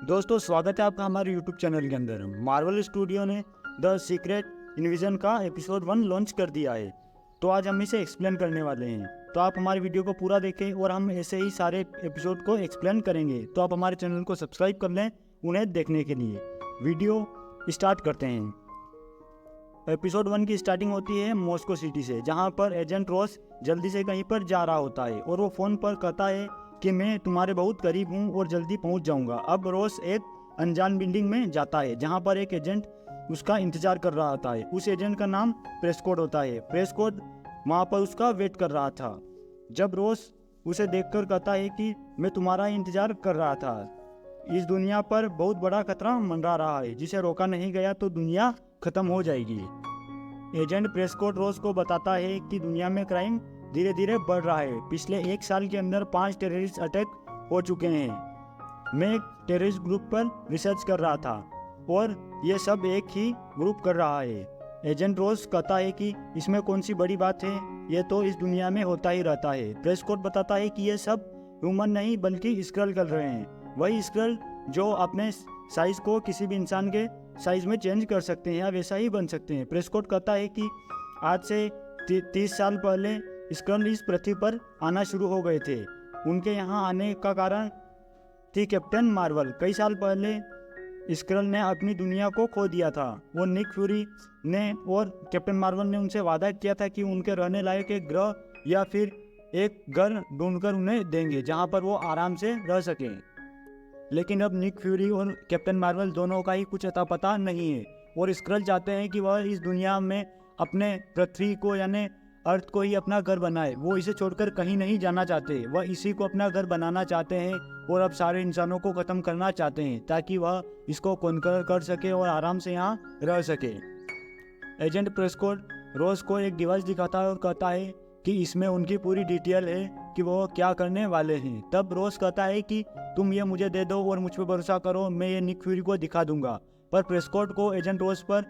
दोस्तों स्वागत है आपका हमारे यूट्यूब चैनल के अंदर। मार्वल स्टूडियो ने द सीक्रेट इन्विजन का एपिसोड 1 लॉन्च कर दिया है, तो आज हम इसे एक्सप्लेन करने वाले हैं। तो आप हमारे वीडियो को पूरा देखें और हम ऐसे ही सारे एपिसोड को एक्सप्लेन करेंगे। तो आप हमारे चैनल को सब्सक्राइब कर लें उन्हें देखने के लिए। वीडियो स्टार्ट करते हैं। एपिसोड 1 की स्टार्टिंग होती है मॉस्को सिटी से, जहाँ पर एजेंट रॉस जल्दी से कहीं पर जा रहा होता है और वो फ़ोन पर कहता है कि मैं तुम्हारे बहुत करीब हूँ और जल्दी पहुँच जाऊँगा। अब रॉस एक अनजान बिल्डिंग में जाता है जहाँ पर एक एजेंट उसका इंतजार कर रहा होता है। उस एजेंट का नाम प्रेस्कोट होता है। प्रेस्कोट वहाँ पर उसका वेट कर रहा था। जब रॉस उसे देखकर कहता है कि मैं तुम्हारा इंतजार कर रहा था, इस दुनिया पर बहुत बड़ा खतरा मंडरा रहा है, जिसे रोका नहीं गया तो दुनिया खत्म हो जाएगी। एजेंट प्रेस्कोट रॉस को बताता है कि दुनिया में क्राइम धीरे धीरे बढ़ रहा है। पिछले 1 साल के अंदर 5 टेररिस्ट अटैक हो चुके हैं। मैं एक टेररिस्ट ग्रुप पर रिसर्च कर रहा था और ये सब एक ही ग्रुप कर रहा है। एजेंट रॉस कहता है कि इसमें कौन सी बड़ी बात है, ये तो इस दुनिया में होता ही रहता है। प्रेस्कोट बताता है कि ये सब ह्यूमन नहीं बल्कि स्क्रल कर रहे हैं, वही स्क्रल जो अपने साइज को किसी भी इंसान के साइज में चेंज कर सकते हैं या वैसा ही बन सकते हैं। प्रेस्कोट कहता है कि आज से 30 साल पहले स्क्रल इस पृथ्वी पर आना शुरू हो गए थे। उनके यहाँ आने का कारण थी कैप्टन मार्वल। कई साल पहले स्क्रल ने अपनी दुनिया को खो दिया था। वो निक फ्यूरी ने और कैप्टन मार्वल ने उनसे वादा किया था कि उनके रहने लायक एक ग्रह या फिर एक घर ढूंढकर उन्हें देंगे जहाँ पर वो आराम से रह सकें। लेकिन अब निक फ्यूरी और कैप्टन मार्वल दोनों का ही कुछ अता पता नहीं है और स्क्रल चाहते हैं कि वह इस दुनिया में अपने पृथ्वी को यानी अर्थ को ही अपना घर बनाए। वो इसे छोड़कर कहीं नहीं जाना चाहते। वह इसी को अपना घर बनाना चाहते हैं और अब सारे इंसानों को ख़त्म करना चाहते हैं ताकि वह इसको कॉन्कर कर सके और आराम से यहाँ रह सके। एजेंट प्रेस्कोट रॉस को एक डिवाइस दिखाता है और कहता है कि इसमें उनकी पूरी डिटेल है कि वो क्या करने वाले हैं। तब रॉस कहता है कि तुम ये मुझे दे दो और मुझ पर भरोसा करो, मैं ये निक फ्यूरी को दिखा दूंगा। पर प्रेस्कोट को एजेंट रॉस पर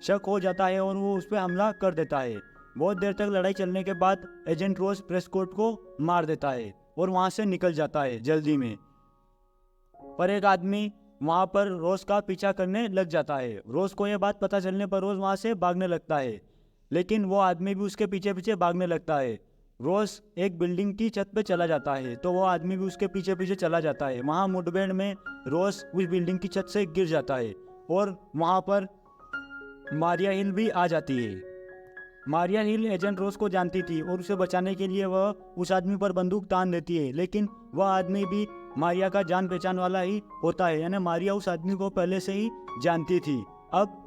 शक हो जाता है और वो उस पर हमला कर देता है। बहुत देर तक लड़ाई चलने के बाद एजेंट रॉस प्रेस्कोट को मार देता है और वहाँ से निकल जाता है जल्दी में। पर एक आदमी वहाँ पर रॉस का पीछा करने लग जाता है। रॉस को यह बात पता चलने पर रॉस वहाँ से भागने लगता है, लेकिन वो आदमी भी उसके पीछे पीछे भागने लगता है। रॉस एक बिल्डिंग की छत पे चला जाता है तो वो आदमी भी उसके पीछे पीछे चला जाता है। वहाँ मुठभेड़ में रॉस उस बिल्डिंग की छत से गिर जाता है और वहाँ पर मारिया हिल भी आ जाती है। मारिया हिल एजेंट रॉस को जानती थी और उसे बचाने के लिए वह उस आदमी पर बंदूक तान देती है, लेकिन वह आदमी भी मारिया का जान पहचान वाला ही होता है, यानी मारिया उस आदमी को पहले से ही जानती थी। अब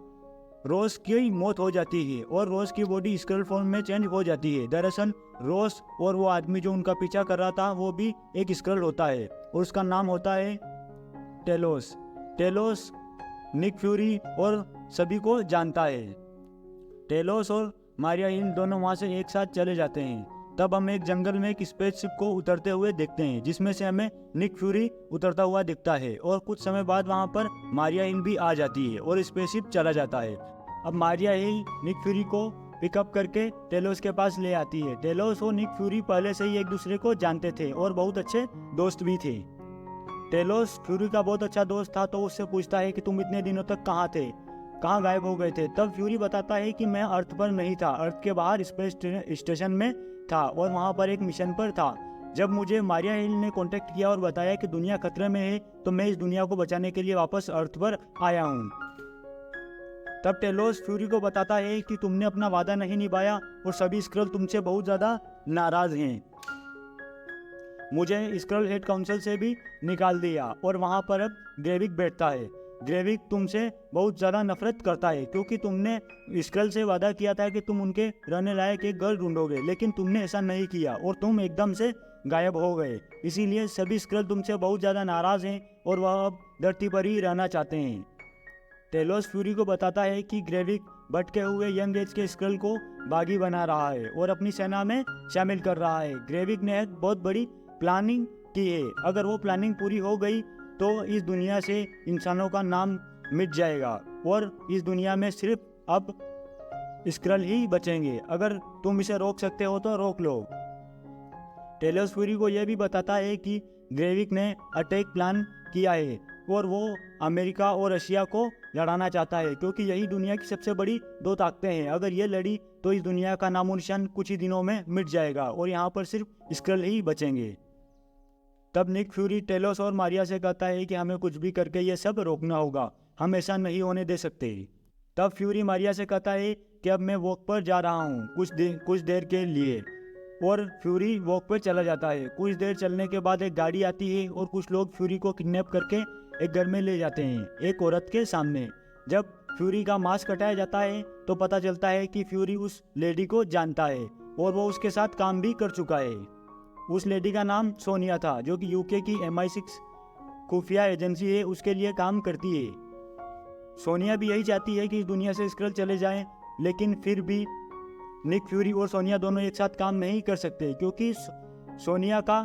रॉस की मौत हो जाती है और रॉस की बॉडी स्क्रल फॉर्म में चेंज हो जाती है। दरअसल रॉस और वो आदमी जो उनका पीछा कर रहा था वो भी एक स्क्रल होता है और उसका नाम होता है टेलोस। टेलोस निक फ्यूरी और सभी को जानता है। टेलोस और मारिया हिल दोनों वहाँ से एक साथ चले जाते हैं। तब हम एक जंगल में एक स्पेसशिप को उतरते हुए देखते हैं जिसमें से हमें निक फ्यूरी उतरता हुआ दिखता है और कुछ समय बाद वहाँ पर मारिया हिल भी आ जाती है और स्पेसशिप चला जाता है। अब मारिया हिल निक फ्यूरी को पिकअप करके टेलोस के पास ले आती है। टेलोस और निक फ्यूरी पहले से ही एक दूसरे को जानते थे और बहुत अच्छे दोस्त भी थे। टेलोस फ्यूरी का बहुत अच्छा दोस्त था तो उससे पूछता है कि तुम इतने दिनों तक कहाँ थे, कहाँ गायब हो गए थे। तब फ्यूरी बताता है कि मैं अर्थ पर नहीं था, अर्थ के बाहर स्पेस स्टेशन में था और वहाँ पर एक मिशन पर था। जब मुझे मारिया हिल ने कांटेक्ट किया और बताया कि दुनिया खतरे में है तो मैं इस दुनिया को बचाने के लिए वापस अर्थ पर आया हूँ। तब टेलोस फ्यूरी को बताता है कि तुमने अपना वादा नहीं निभाया और सभी स्क्रल तुमसे बहुत ज़्यादा नाराज़ हैं। मुझे स्क्रल हेड काउंसिल से भी निकाल दिया और वहाँ पर अब ग्रेविक बैठता है। ग्रेविक तुमसे बहुत ज़्यादा नफरत करता है क्योंकि तुमने स्क्रल से वादा किया था कि तुम उनके रहने लायक एक घर ढूंढोगे, लेकिन तुमने ऐसा नहीं किया और तुम एकदम से गायब हो गए। इसीलिए सभी स्क्रल तुमसे बहुत ज़्यादा नाराज़ हैं और वह अब धरती पर ही रहना चाहते हैं। टेलोस फ्यूरी को बताता है कि ग्रेविक भटके हुए यंग एज के स्क्रल को बागी बना रहा है और अपनी सेना में शामिल कर रहा है। ग्रेविक ने एक बहुत बड़ी प्लानिंग की है। अगर वो प्लानिंग पूरी हो गई तो इस दुनिया से इंसानों का नाम मिट जाएगा और इस दुनिया में सिर्फ अब स्क्रल ही बचेंगे। अगर तुम इसे रोक सकते हो तो रोक लो। टेलोस फ्यूरी को यह भी बताता है कि ग्रेविक ने अटैक प्लान किया है और वो अमेरिका और रशिया को लड़ाना चाहता है, क्योंकि यही दुनिया की सबसे बड़ी दो ताकतें हैं। अगर ये लड़ी तो इस दुनिया का नामो निशान कुछ ही दिनों में मिट जाएगा और यहाँ पर सिर्फ स्क्रल ही बचेंगे। तब निक फ्यूरी टेलोस और मारिया से कहता है कि हमें कुछ भी करके ये सब रोकना होगा, हम ऐसा नहीं होने दे सकते। तब फ्यूरी मारिया से कहता है कि अब मैं वॉक पर जा रहा हूँ कुछ देर के लिए, और फ्यूरी वॉक पर चला जाता है। कुछ देर चलने के बाद एक गाड़ी आती है और कुछ लोग फ्यूरी को किडनैप करके एक घर में ले जाते हैं, एक औरत के सामने। जब फ्यूरी का मास्क हटाया जाता है तो पता चलता है कि फ्यूरी उस लेडी को जानता है और वो उसके साथ काम भी कर चुका है। उस लेडी का नाम सोनिया था, जो कि यूके की MI6 खुफिया एजेंसी है, उसके लिए काम करती है। सोनिया भी यही चाहती है कि इस दुनिया से स्क्रल चले जाएं, लेकिन फिर भी निक फ्यूरी और सोनिया दोनों एक साथ काम नहीं कर सकते, क्योंकि सोनिया का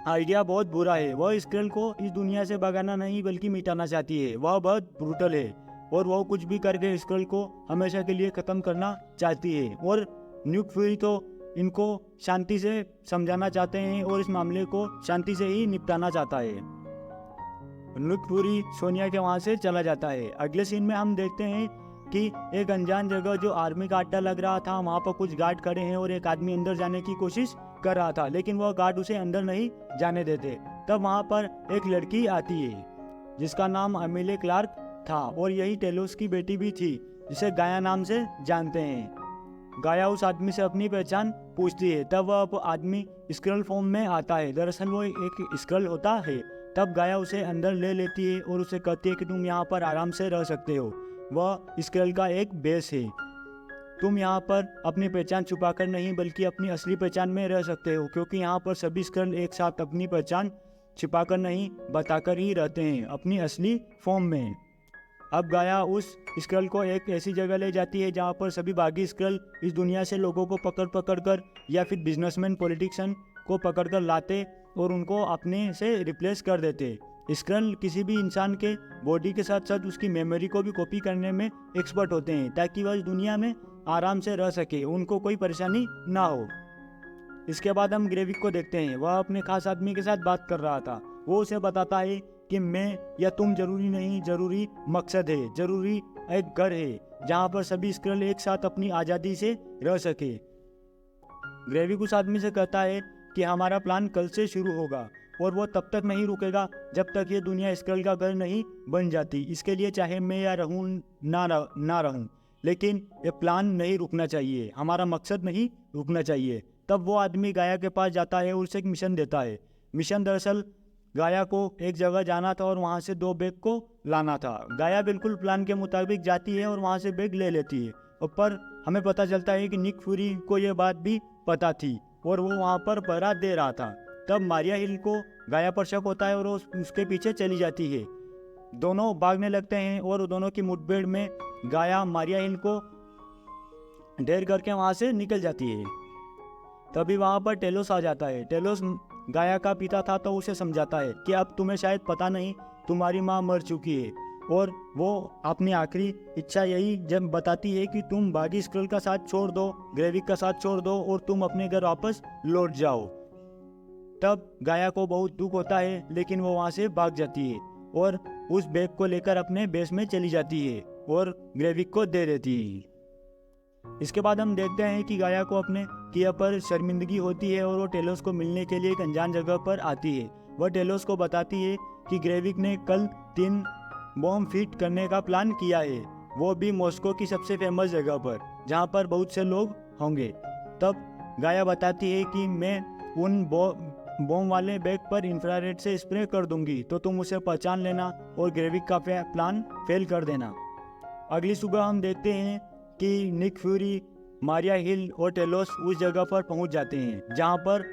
आइडिया बहुत बुरा है। वह स्क्रल को इस दुनिया से भगाना नहीं बल्कि मिटाना चाहती है। वह बहुत ब्रूटल है और वह कुछ भी करके स्क्रल को हमेशा के लिए ख़त्म करना चाहती है। और निक फ्यूरी तो इनको शांति से समझाना चाहते हैं और इस मामले को शांति से ही निपटाना चाहता है। निक फ्यूरी सोनिया के वहाँ से चला जाता है। अगले सीन में हम देखते हैं कि एक अनजान जगह जो आर्मी का अड्डा लग रहा था, वहाँ पर कुछ गार्ड खड़े हैं और एक आदमी अंदर जाने की कोशिश कर रहा था, लेकिन वह गार्ड उसे अंदर नहीं जाने देते। तब वहाँ पर एक लड़की आती है जिसका नाम अमेलिया क्लार्क था और यही टेलोस की बेटी भी थी, जिसे गाया नाम से जानते हैं। गाया उस आदमी से अपनी पहचान पूछती है। तब वह आदमी स्क्रल फॉर्म में आता है, दरअसल वो एक स्क्रल होता है। तब गाया उसे अंदर ले लेती है और उसे कहती है कि तुम यहाँ पर आराम से रह सकते हो, वह स्क्रल का एक बेस है। तुम यहाँ पर अपनी पहचान छुपाकर नहीं बल्कि अपनी असली पहचान में रह सकते हो, क्योंकि यहाँ पर सभी स्क्रल एक साथ अपनी पहचान छिपाकर नहीं बताकर ही रहते हैं, अपनी असली फॉर्म में। अब गाया उस स्क्रल को एक ऐसी जगह ले जाती है जहाँ पर सभी बागी स्क्रल इस दुनिया से लोगों को पकड़ कर या फिर बिजनेसमैन पॉलिटिशियन को पकड़ कर लाते और उनको अपने से रिप्लेस कर देते। स्क्रल किसी भी इंसान के बॉडी के साथ साथ उसकी मेमोरी को भी कॉपी करने में एक्सपर्ट होते हैं, ताकि वह इस दुनिया में आराम से रह सके, उनको कोई परेशानी ना हो। इसके बाद हम ग्रेविक को देखते हैं। वह अपने खास आदमी के साथ बात कर रहा था। वो उसे बताता है कि मैं या तुम जरूरी नहीं, जरूरी मकसद है, जरूरी एक घर है जहाँ पर सभी स्क्रल एक साथ अपनी आज़ादी से रह सके। ग्रेविक उस आदमी से कहता है कि हमारा प्लान कल से शुरू होगा और वो तब तक नहीं रुकेगा जब तक ये दुनिया स्क्रल का घर नहीं बन जाती। इसके लिए चाहे मैं या रहूं ना रहूं, लेकिन ये प्लान नहीं रुकना चाहिए, हमारा मकसद नहीं रुकना चाहिए। तब वो आदमी गाया के पास जाता है और उसे एक मिशन देता है। मिशन दरअसल गाया को एक जगह जाना था और वहाँ से 2 बैग को लाना था। गाया बिल्कुल प्लान के मुताबिक जाती है और वहाँ से बैग ले लेती है। पर हमें पता चलता है कि निक फ्यूरी को यह बात भी पता थी और वो वहाँ पर पहरा दे रहा था। तब मारिया हिल को गाया पर शक होता है और वो उसके पीछे चली जाती है। दोनों भागने लगते हैं और दोनों की मुठभेड़ में गाया मारिया हिल को ढेर करके वहाँ से निकल जाती है। तभी वहाँ पर टेलोस आ जाता है। टेलोस गाया का पिता था तो उसे समझाता है कि अब तुम्हें शायद पता नहीं, तुम्हारी माँ मर चुकी है, और वो अपनी आखिरी इच्छा यही जब बताती है कि तुम बागी स्क्रल का साथ छोड़ दो, ग्रेविक का साथ छोड़ दो और तुम अपने घर वापस लौट जाओ। तब गाया को बहुत दुख होता है, लेकिन वो वहाँ से भाग जाती है और उस बैग को लेकर अपने बेस में चली जाती है और ग्रेविक को दे देती है। इसके बाद हम देखते हैं कि गाया को अपने किया पर शर्मिंदगी होती है और वो टेलोस को मिलने के लिए एक अनजान जगह पर आती है। वह टेलोस को बताती है कि ग्रेविक ने कल 3 बॉम्ब फिट करने का प्लान किया है, वो भी मॉस्को की सबसे फेमस जगह पर जहाँ पर बहुत से लोग होंगे। तब गाया बताती है कि मैं उन बॉम्ब वाले बैग पर इंफ्रारेड से स्प्रे कर दूंगी, तो तुम उसे पहचान लेना और ग्रेविक का प्लान फेल कर देना। अगली सुबह हम देखते हैं कि निक फ्यूरी, मारिया हिल और टेलोस उस जगह पर पहुंच जाते हैं जहां पर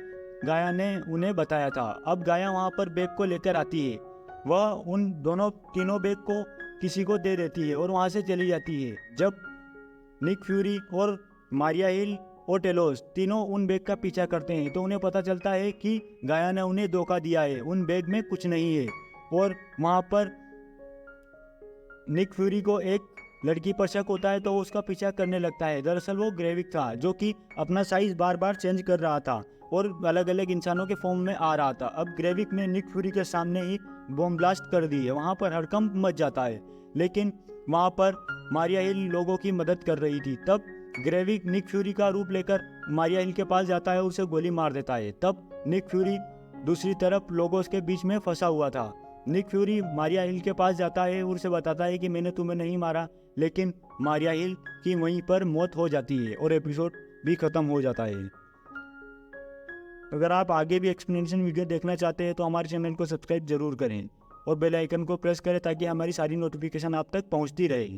गाया ने उन्हें बताया था। अब गाया वहां पर बैग को लेकर आती है। वह उन तीनों बैग को किसी को दे देती है और वहां से चली जाती है। जब निक फ्यूरी और मारिया हिल और टेलोस तीनों उन बैग का पीछा करते हैं तो उन्हें पता चलता है कि गाया ने उन्हें धोखा दिया है, उन बैग में कुछ नहीं है। और वहां पर निक फ्यूरी को एक लड़की पर शक होता है तो वो उसका पीछा करने लगता है। दरअसल वो ग्रेविक था, जो कि अपना साइज बार बार चेंज कर रहा था और अलग अलग इंसानों के फॉर्म में आ रहा था। अब ग्रेविक ने निक फ्यूरी के सामने ही बॉम्ब ब्लास्ट कर दी है। वहाँ पर हड़कंप मच जाता है, लेकिन वहाँ पर मारिया हिल लोगों की मदद कर रही थी। तब ग्रेविक निक फ्यूरी का रूप लेकर मारिया हिल के पास जाता है, उसे गोली मार देता है। तब निक फ्यूरी दूसरी तरफ लोगों के बीच में फंसा हुआ था। निक फ्यूरी मारिया हिल के पास जाता है और उसे बताता है कि मैंने तुम्हें नहीं मारा, लेकिन मारिया हिल की वहीं पर मौत हो जाती है और एपिसोड भी ख़त्म हो जाता है। अगर आप आगे भी एक्सप्लेनेशन वीडियो देखना चाहते हैं तो हमारे चैनल को सब्सक्राइब जरूर करें और बेल आइकन को प्रेस करें ताकि हमारी सारी नोटिफिकेशन आप तक पहुंचती रहे।